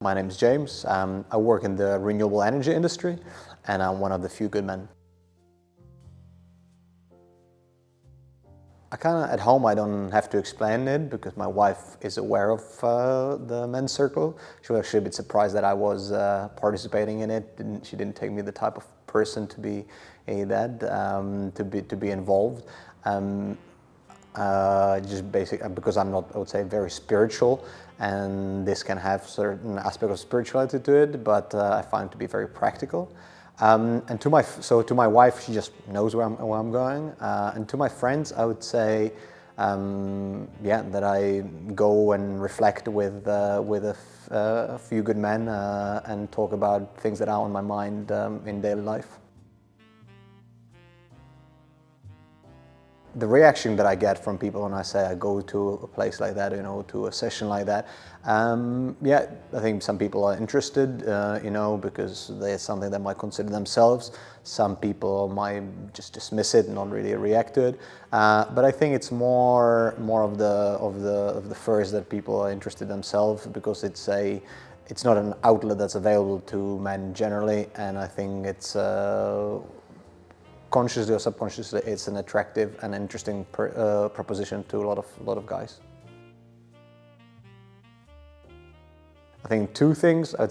My name is James. I work in the renewable energy industry, and I'm one of the few good men. At home, I don't have to explain it because my wife is aware of the men's circle. She was actually a bit surprised that I was participating in it. She didn't take me the type of person to be to be involved. Just basic because I'm not, I would say, very spiritual, and this can have certain aspect of spirituality to it, but I find it to be very practical. And to my wife, she just knows where I'm going. And to my friends, I would say, that I go and reflect with a few good men and talk about things that are on my mind in daily life. The reaction that I get from people when I say I go to a place like that, to a session like that, I think some people are interested, because there's something they might consider themselves. Some people might just dismiss it and not really react to it. But I think it's more of the first, that people are interested themselves, because it's not an outlet that's available to men generally, and I think it's consciously or subconsciously, it's an attractive and interesting proposition to a lot of guys. I think two things. I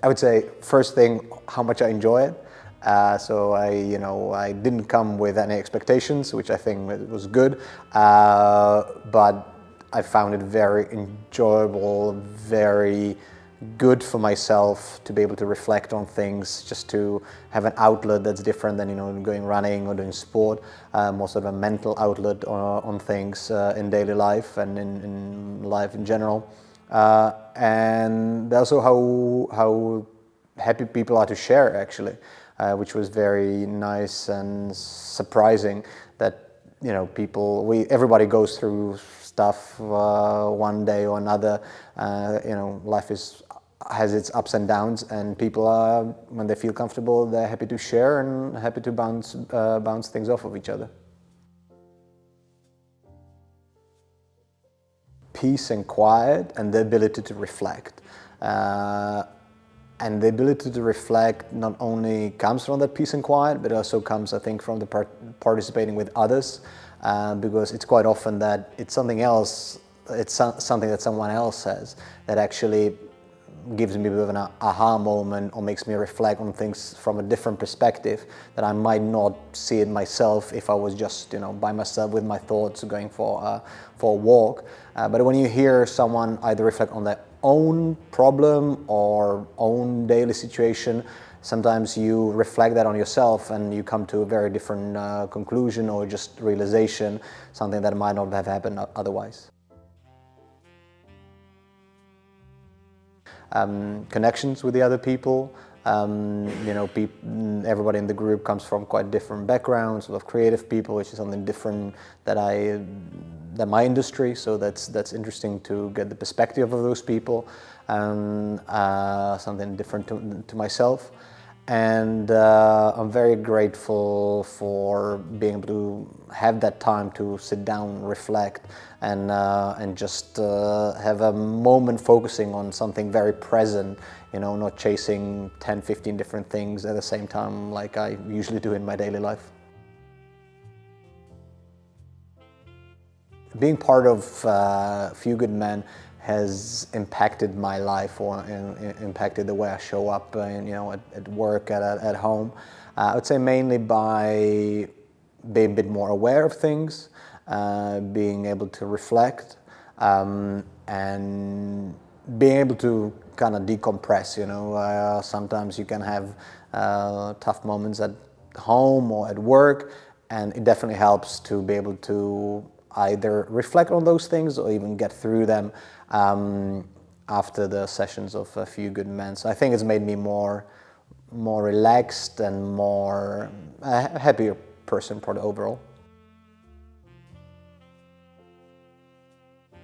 would say first thing, how much I enjoy it. So I didn't come with any expectations, which I think was good, but I found it very enjoyable, very good for myself to be able to reflect on things, just to have an outlet that's different than going running or doing sport, more sort of a mental outlet on things in daily life and in life in general, and also how happy people are to share, actually, which was very nice and surprising. That everybody goes through stuff one day or another. Life has its ups and downs, and people are, when they feel comfortable, they're happy to share and happy to bounce things off of each other. Peace and quiet, and the ability to reflect. And the ability to reflect not only comes from that peace and quiet, but also comes, I think, from the participating with others, because it's quite often that it's something else, something that someone else says that actually gives me a bit of an aha moment, or makes me reflect on things from a different perspective that I might not see it myself if I was just by myself with my thoughts going for a walk. But when you hear someone either reflect on their own problem or own daily situation, sometimes you reflect that on yourself and you come to a very different conclusion, or just realization, something that might not have happened otherwise. Connections with the other people. Everybody in the group comes from quite different backgrounds, sort of creative people, which is something different than my industry. So that's interesting to get the perspective of those people, something different to myself. And I'm very grateful for being able to have that time to sit down, reflect, and just have a moment focusing on something very present, not chasing 10, 15 different things at the same time like I usually do in my daily life. Being part of Few Good Men has impacted my life, or impacted the way I show up, at work, at home. I would say mainly by being a bit more aware of things, being able to reflect, and being able to kind of decompress. Sometimes you can have tough moments at home or at work, and it definitely helps to be able to either reflect on those things or even get through them after the sessions of A Few Good Men. So I think it's made me more relaxed and more a happier person probably overall.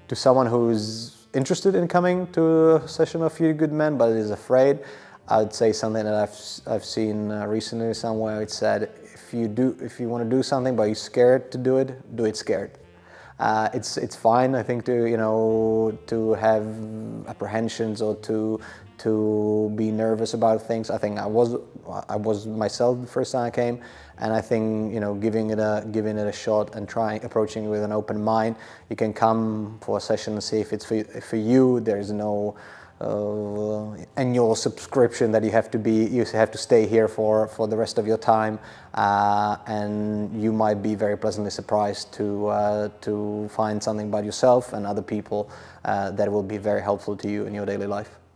To someone who's interested in coming to a session of A Few Good Men but is afraid, I'd say something that I've seen recently somewhere. It said, if you want to do something but you're scared to do it scared. It's fine, I think, to have apprehensions or to be nervous about things. I think I was myself the first time I came, and I think giving it a shot and approaching it with an open mind. You can come for a session and see if it's for you. There's no annual subscription that you have to stay here for the rest of your time, and you might be very pleasantly surprised to find something about yourself and other people that will be very helpful to you in your daily life.